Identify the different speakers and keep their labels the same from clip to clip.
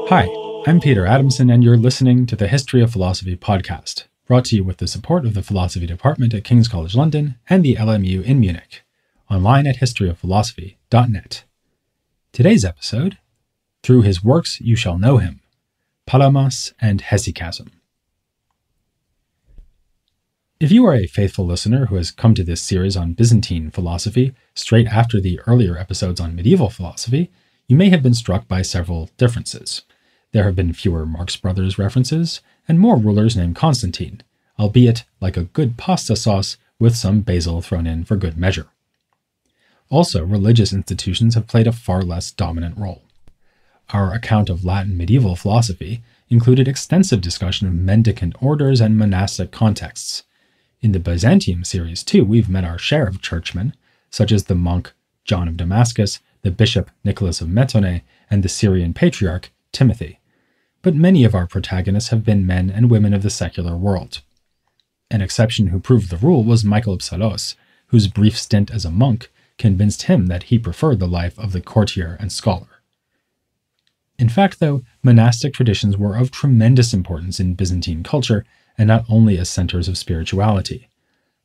Speaker 1: Hi, I'm Peter Adamson, and you're listening to the History of Philosophy podcast, brought to you with the support of the Philosophy Department at King's College London and the LMU in Munich, online at historyofphilosophy.net. Today's episode, Through His Works You Shall Know Him, Palamas and Hesychasm. If you are a faithful listener who has come to this series on Byzantine philosophy straight after the earlier episodes on medieval philosophy, you may have been struck by several differences. There have been fewer Marx Brothers references, and more rulers named Constantine, albeit like a good pasta sauce with some basil thrown in for good measure. Also, religious institutions have played a far less dominant role. Our account of Latin medieval philosophy included extensive discussion of mendicant orders and monastic contexts. In the Byzantium series, too, we've met our share of churchmen, such as the monk John of Damascus, the bishop Nicholas of Metone, and the Syrian patriarch Timothy. But many of our protagonists have been men and women of the secular world. An exception who proved the rule was Michael of Psellos, whose brief stint as a monk convinced him that he preferred the life of the courtier and scholar. In fact, though, monastic traditions were of tremendous importance in Byzantine culture, and not only as centers of spirituality.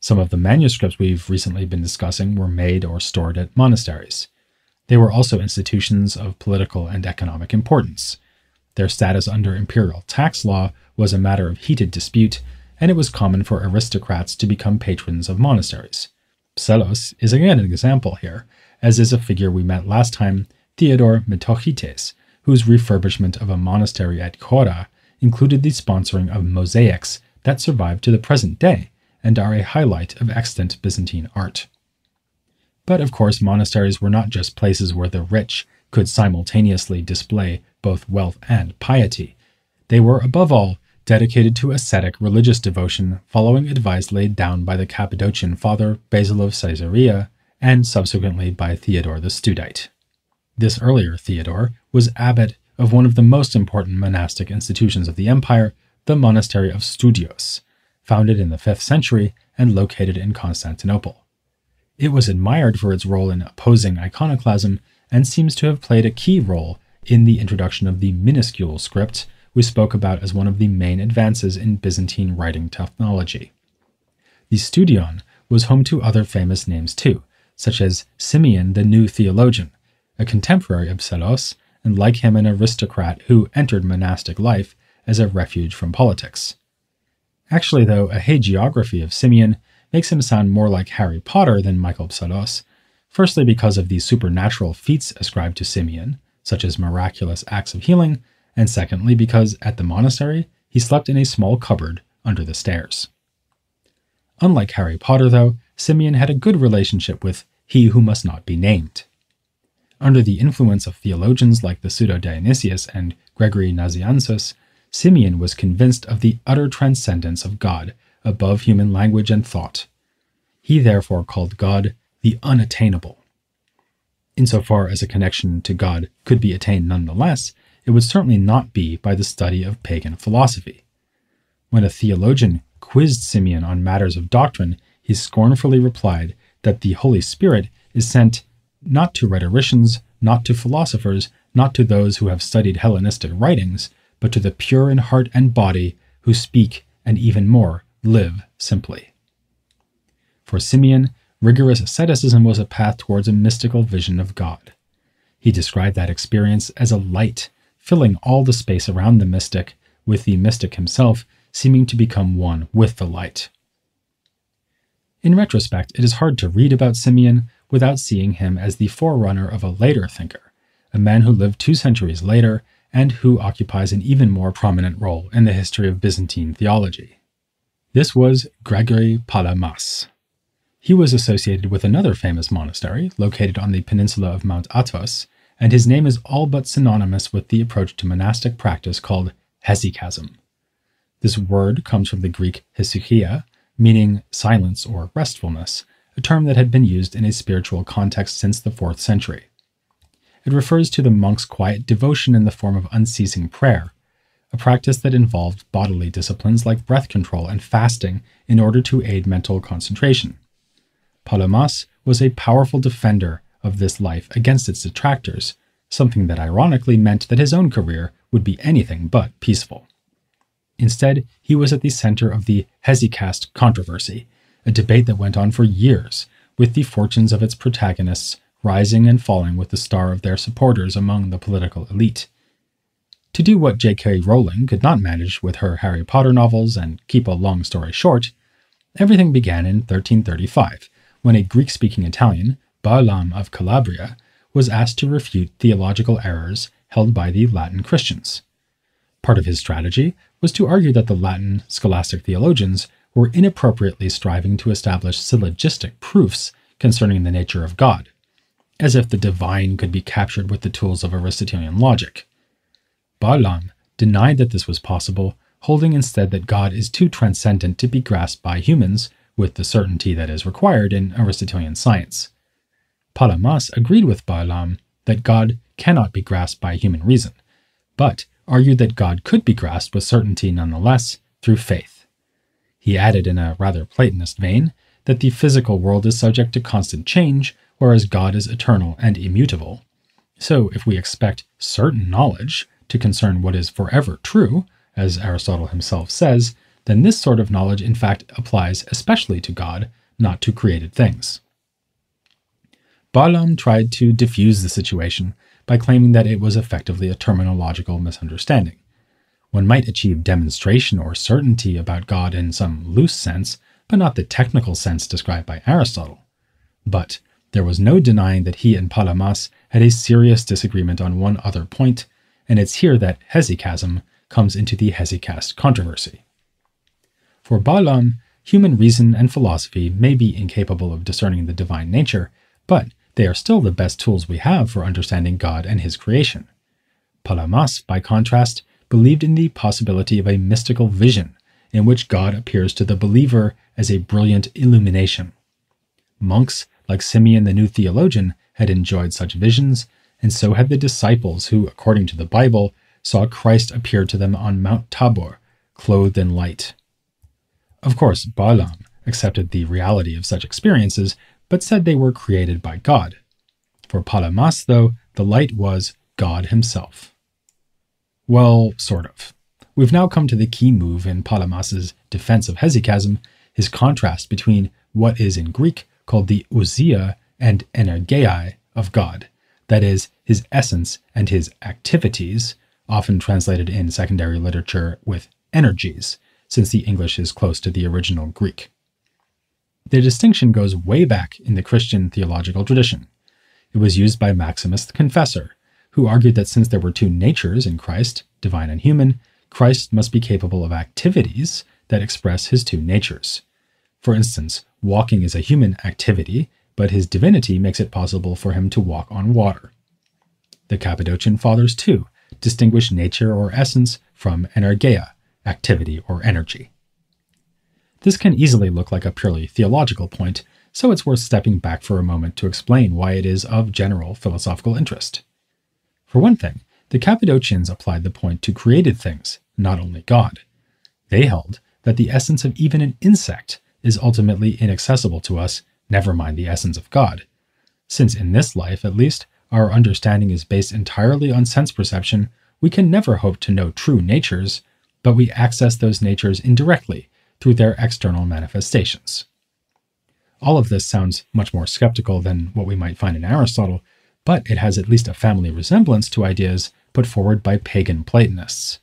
Speaker 1: Some of the manuscripts we've recently been discussing were made or stored at monasteries. They were also institutions of political and economic importance. Their status under imperial tax law was a matter of heated dispute, and it was common for aristocrats to become patrons of monasteries. Psellos is again an example here, as is a figure we met last time, Theodore Metochites, whose refurbishment of a monastery at Chora included the sponsoring of mosaics that survive to the present day and are a highlight of extant Byzantine art. But of course, monasteries were not just places where the rich could simultaneously display both wealth and piety. They were, above all, dedicated to ascetic religious devotion following advice laid down by the Cappadocian father Basil of Caesarea and subsequently by Theodore the Studite. This earlier Theodore was abbot of one of the most important monastic institutions of the empire, the monastery of Studios, founded in the 5th century and located in Constantinople. It was admired for its role in opposing iconoclasm and seems to have played a key role in the introduction of the minuscule script we spoke about as one of the main advances in Byzantine writing technology. The Studion was home to other famous names too, such as Simeon the New Theologian, a contemporary of Psellos, and like him an aristocrat who entered monastic life as a refuge from politics. Actually, though, a hagiography of Simeon makes him sound more like Harry Potter than Michael Psellos, firstly because of the supernatural feats ascribed to Simeon, such as miraculous acts of healing, and secondly because, at the monastery, he slept in a small cupboard under the stairs. Unlike Harry Potter, though, Simeon had a good relationship with he who must not be named. Under the influence of theologians like the Pseudo-Dionysius and Gregory Nazianzus, Simeon was convinced of the utter transcendence of God above human language and thought. He therefore called God the unattainable. Insofar as a connection to God could be attained nonetheless, it would certainly not be by the study of pagan philosophy. When a theologian quizzed Simeon on matters of doctrine, he scornfully replied that the Holy Spirit is sent not to rhetoricians, not to philosophers, not to those who have studied Hellenistic writings, but to the pure in heart and body who speak, and even more, live simply. For Simeon, rigorous asceticism was a path towards a mystical vision of God. He described that experience as a light, filling all the space around the mystic, with the mystic himself seeming to become one with the light. In retrospect, it is hard to read about Simeon without seeing him as the forerunner of a later thinker, a man who lived 2 centuries later and who occupies an even more prominent role in the history of Byzantine theology. This was Gregory Palamas. He was associated with another famous monastery located on the peninsula of Mount Athos, and his name is all but synonymous with the approach to monastic practice called Hesychasm. This word comes from the Greek hesychia, meaning silence or restfulness, a term that had been used in a spiritual context since the 4th century. It refers to the monk's quiet devotion in the form of unceasing prayer, a practice that involved bodily disciplines like breath control and fasting in order to aid mental concentration. Palamas was a powerful defender of this life against its detractors, something that ironically meant that his own career would be anything but peaceful. Instead, he was at the center of the Hesychasm controversy, a debate that went on for years, with the fortunes of its protagonists rising and falling with the star of their supporters among the political elite. To do what J.K. Rowling could not manage with her Harry Potter novels and keep a long story short, everything began in 1335, when a Greek-speaking Italian, Barlaam of Calabria, was asked to refute theological errors held by the Latin Christians. Part of his strategy was to argue that the Latin scholastic theologians were inappropriately striving to establish syllogistic proofs concerning the nature of God, as if the divine could be captured with the tools of Aristotelian logic. Barlaam denied that this was possible, holding instead that God is too transcendent to be grasped by humans with the certainty that is required in Aristotelian science. Palamas agreed with Barlaam that God cannot be grasped by human reason, but argued that God could be grasped with certainty nonetheless through faith. He added in a rather Platonist vein that the physical world is subject to constant change, whereas God is eternal and immutable. So if we expect certain knowledge to concern what is forever true, as Aristotle himself says, then this sort of knowledge in fact applies especially to God, not to created things. Barlaam tried to diffuse the situation by claiming that it was effectively a terminological misunderstanding. One might achieve demonstration or certainty about God in some loose sense, but not the technical sense described by Aristotle. But there was no denying that he and Palamas had a serious disagreement on one other point, and it's here that hesychasm comes into the hesychast controversy. For Barlaam, human reason and philosophy may be incapable of discerning the divine nature, but they are still the best tools we have for understanding God and his creation. Palamas, by contrast, believed in the possibility of a mystical vision in which God appears to the believer as a brilliant illumination. Monks, like Simeon the New Theologian, had enjoyed such visions, and so had the disciples who, according to the Bible, saw Christ appear to them on Mount Tabor, clothed in light. Of course, Barlaam accepted the reality of such experiences, but said they were created by God. For Palamas, though, the light was God himself. Well, sort of. We've now come to the key move in Palamas's defense of hesychasm, his contrast between what is in Greek called the ousia and energeiai of God, that is, his essence and his activities, often translated in secondary literature with energies, since the English is close to the original Greek. The distinction goes way back in the Christian theological tradition. It was used by Maximus the Confessor, who argued that since there were two natures in Christ, divine and human, Christ must be capable of activities that express his two natures. For instance, walking is a human activity, but his divinity makes it possible for him to walk on water. The Cappadocian Fathers, too, distinguish nature or essence from energeia, activity or energy. This can easily look like a purely theological point, so it's worth stepping back for a moment to explain why it is of general philosophical interest. For one thing, the Cappadocians applied the point to created things, not only God. They held that the essence of even an insect is ultimately inaccessible to us, never mind the essence of God. Since in this life, at least, our understanding is based entirely on sense perception, we can never hope to know true natures, but we access those natures indirectly through their external manifestations. All of this sounds much more skeptical than what we might find in Aristotle, but it has at least a family resemblance to ideas put forward by pagan Platonists.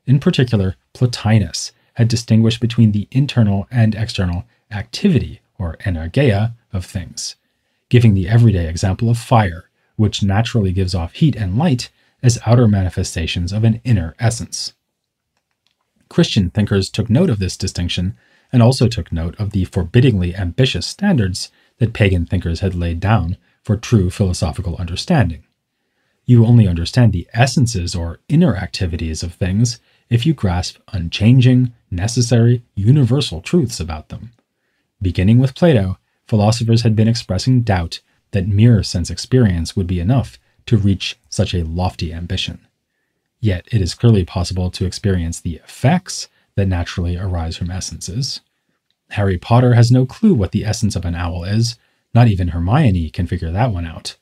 Speaker 1: In particular, Plotinus had distinguished between the internal and external activity, or energeia, of things, giving the everyday example of fire, which naturally gives off heat and light, as outer manifestations of an inner essence. Christian thinkers took note of this distinction, and also took note of the forbiddingly ambitious standards that pagan thinkers had laid down for true philosophical understanding. You only understand the essences or inner activities of things if you grasp unchanging, necessary, universal truths about them. Beginning with Plato, philosophers had been expressing doubt that mere sense experience would be enough to reach such a lofty ambition. Yet it is clearly possible to experience the effects that naturally arise from essences. Harry Potter has no clue what the essence of an owl is, not even Hermione can figure that one out,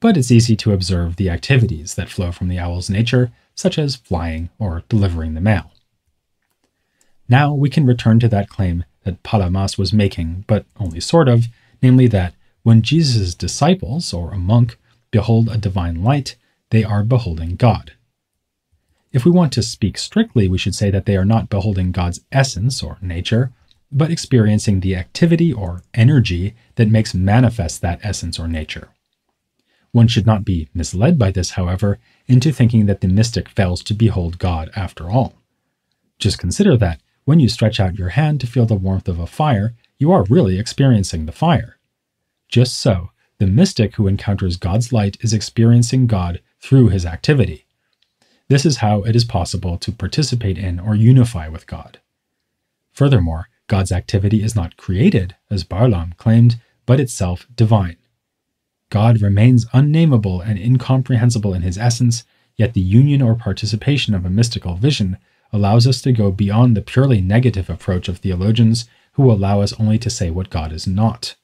Speaker 1: but it's easy to observe the activities that flow from the owl's nature such as flying or delivering the mail. Now we can return to that claim that Palamas was making, but only sort of, namely that when Jesus' disciples, or a monk, behold a divine light, they are beholding God. If we want to speak strictly, we should say that they are not beholding God's essence or nature, but experiencing the activity or energy that makes manifest that essence or nature. One should not be misled by this, however, into thinking that the mystic fails to behold God after all. Just consider that when you stretch out your hand to feel the warmth of a fire, you are really experiencing the fire. Just so, the mystic who encounters God's light is experiencing God through his activity. This is how it is possible to participate in or unify with God. Furthermore, God's activity is not created, as Barlaam claimed, but itself divine. God remains unnameable and incomprehensible in his essence, yet the union or participation of a mystical vision allows us to go beyond the purely negative approach of theologians who allow us only to say what God is not.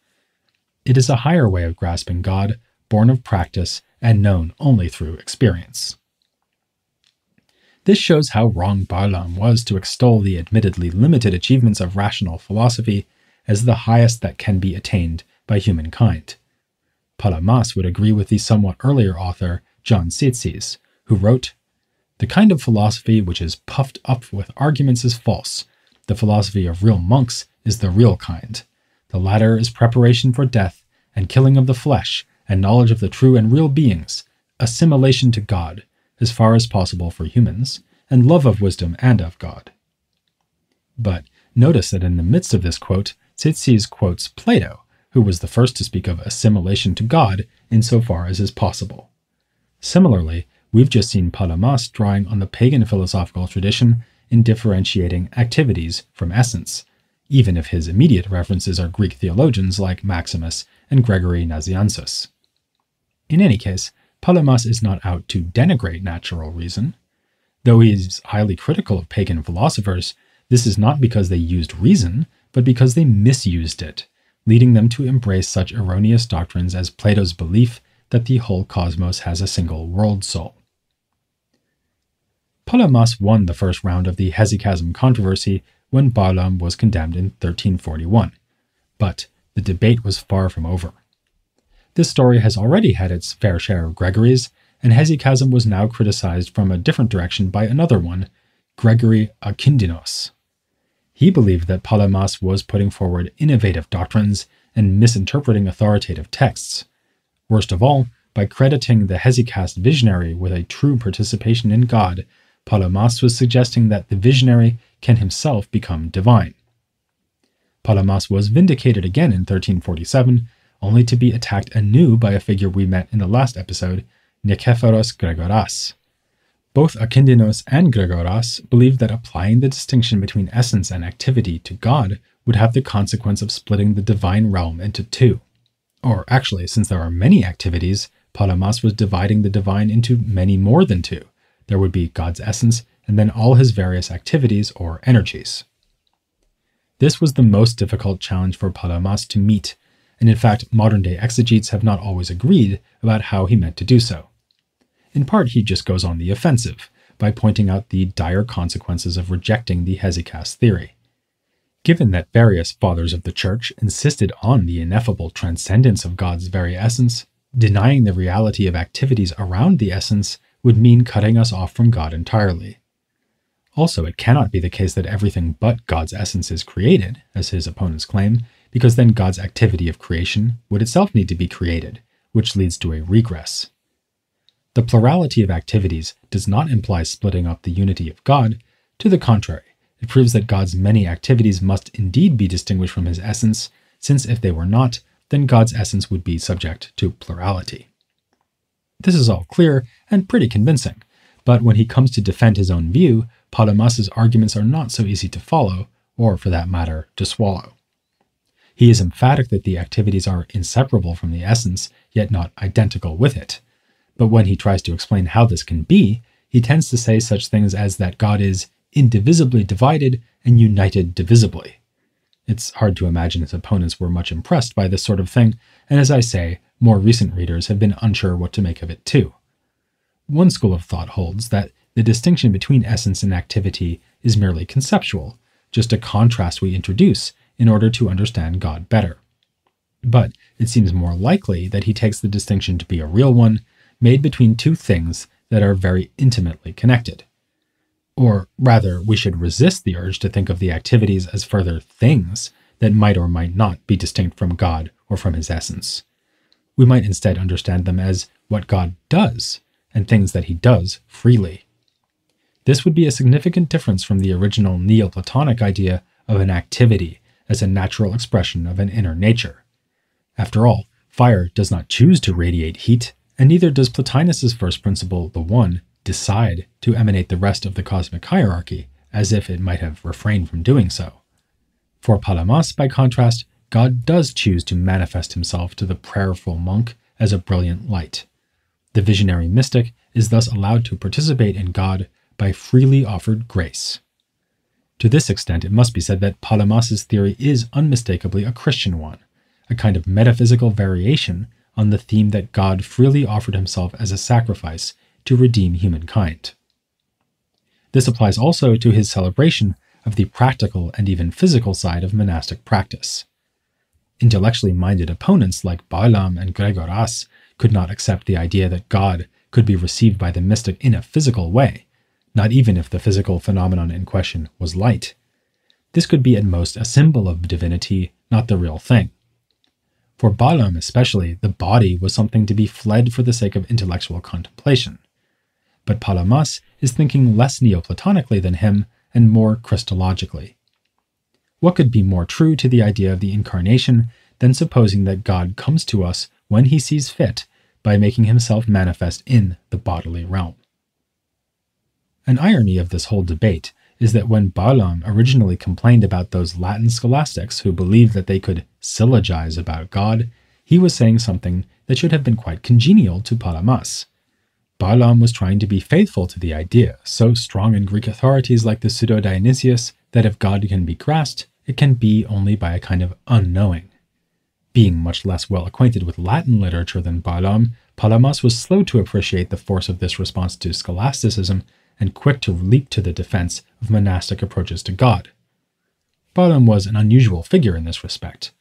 Speaker 1: It is a higher way of grasping God, born of practice and known only through experience. This shows how wrong Barlaam was to extol the admittedly limited achievements of rational philosophy as the highest that can be attained by humankind. Palamas would agree with the somewhat earlier author, John Tzitzis, who wrote, "The kind of philosophy which is puffed up with arguments is false. The philosophy of real monks is the real kind. The latter is preparation for death, and killing of the flesh, and knowledge of the true and real beings, assimilation to God, as far as possible for humans, and love of wisdom and of God." But notice that in the midst of this quote, Tzitzis quotes Plato, who was the first to speak of assimilation to God insofar as is possible. Similarly, we've just seen Palamas drawing on the pagan philosophical tradition in differentiating activities from essence, even if his immediate references are Greek theologians like Maximus and Gregory Nazianzus. In any case, Palamas is not out to denigrate natural reason. Though he is highly critical of pagan philosophers, this is not because they used reason, but because they misused it, leading them to embrace such erroneous doctrines as Plato's belief that the whole cosmos has a single world soul. Palamas won the first round of the Hesychasm controversy when Barlaam was condemned in 1341, but the debate was far from over. This story has already had its fair share of Gregories, and Hesychasm was now criticized from a different direction by another one, Gregory Palamas. He believed that Palamas was putting forward innovative doctrines and misinterpreting authoritative texts. Worst of all, by crediting the Hesychast visionary with a true participation in God, Palamas was suggesting that the visionary can himself become divine. Palamas was vindicated again in 1347, only to be attacked anew by a figure we met in the last episode, Nikephoros Gregoras. Both Akindinos and Gregoras believed that applying the distinction between essence and activity to God would have the consequence of splitting the divine realm into two. Or actually, since there are many activities, Palamas was dividing the divine into many more than two. There would be God's essence and then all his various activities or energies. This was the most difficult challenge for Palamas to meet, and in fact, modern-day exegetes have not always agreed about how he meant to do so. In part, he just goes on the offensive by pointing out the dire consequences of rejecting the Hesychast theory. Given that various fathers of the Church insisted on the ineffable transcendence of God's very essence, denying the reality of activities around the essence would mean cutting us off from God entirely. Also, it cannot be the case that everything but God's essence is created, as his opponents claim, because then God's activity of creation would itself need to be created, which leads to a regress. The plurality of activities does not imply splitting up the unity of God. To the contrary, it proves that God's many activities must indeed be distinguished from his essence, since if they were not, then God's essence would be subject to plurality. This is all clear and pretty convincing, but when he comes to defend his own view, Palamas's arguments are not so easy to follow, or for that matter, to swallow. He is emphatic that the activities are inseparable from the essence, yet not identical with it. But when he tries to explain how this can be, he tends to say such things as that God is indivisibly divided and united divisibly. It's hard to imagine his opponents were much impressed by this sort of thing, and as I say, more recent readers have been unsure what to make of it too. One school of thought holds that the distinction between essence and activity is merely conceptual, just a contrast we introduce in order to understand God better. But it seems more likely that he takes the distinction to be a real one, made between two things that are very intimately connected. Or rather, we should resist the urge to think of the activities as further things that might or might not be distinct from God or from his essence. We might instead understand them as what God does, and things that he does freely. This would be a significant difference from the original Neoplatonic idea of an activity as a natural expression of an inner nature. After all, fire does not choose to radiate heat, and neither does Plotinus's first principle, the One, decide to emanate the rest of the cosmic hierarchy, as if it might have refrained from doing so. For Palamas, by contrast, God does choose to manifest himself to the prayerful monk as a brilliant light. The visionary mystic is thus allowed to participate in God by freely offered grace. To this extent, it must be said that Palamas's theory is unmistakably a Christian one, a kind of metaphysical variation on the theme that God freely offered himself as a sacrifice to redeem humankind. This applies also to his celebration of the practical and even physical side of monastic practice. Intellectually minded opponents like Balaam and Gregoras could not accept the idea that God could be received by the mystic in a physical way, not even if the physical phenomenon in question was light. This could be at most a symbol of divinity, not the real thing. For Balaam especially, the body was something to be fled for the sake of intellectual contemplation. But Palamas is thinking less Neoplatonically than him and more Christologically. What could be more true to the idea of the incarnation than supposing that God comes to us when he sees fit by making himself manifest in the bodily realm? An irony of this whole debate is that when Balaam originally complained about those Latin scholastics who believed that they could syllogize about God, he was saying something that should have been quite congenial to Palamas. Balaam was trying to be faithful to the idea, so strong in Greek authorities like the Pseudo-Dionysius, that if God can be grasped, it can be only by a kind of unknowing. Being much less well acquainted with Latin literature than Balaam, Palamas was slow to appreciate the force of this response to scholasticism and quick to leap to the defense of monastic approaches to God. Balaam was an unusual figure in this respect.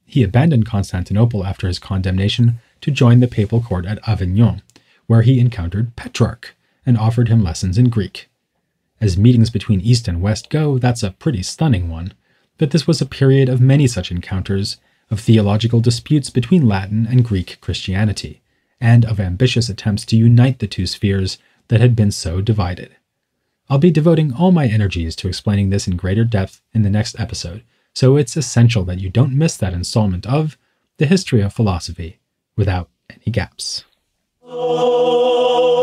Speaker 1: He abandoned Constantinople after his condemnation to join the papal court at Avignon, where he encountered Petrarch and offered him lessons in Greek. As meetings between East and West go, that's a pretty stunning one, but this was a period of many such encounters, of theological disputes between Latin and Greek Christianity, and of ambitious attempts to unite the two spheres that had been so divided. I'll be devoting all my energies to explaining this in greater depth in the next episode, so it's essential that you don't miss that installment of The History of Philosophy without any gaps. Oh.